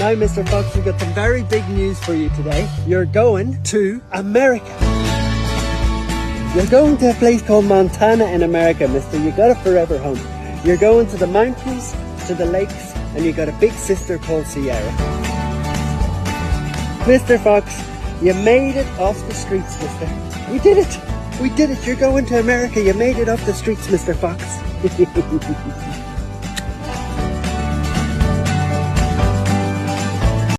Now, Mr. Fox, we've got some very big news for you today. You're going to America. You're going to a place called Montana in America, mister. You got a forever home. You're going to the mountains, to the lakes, and you got a big sister called Sierra. Mr. Fox, you made it off the streets, mister. We did it. We did it. You're going to America. You made it off the streets, Mr. Fox.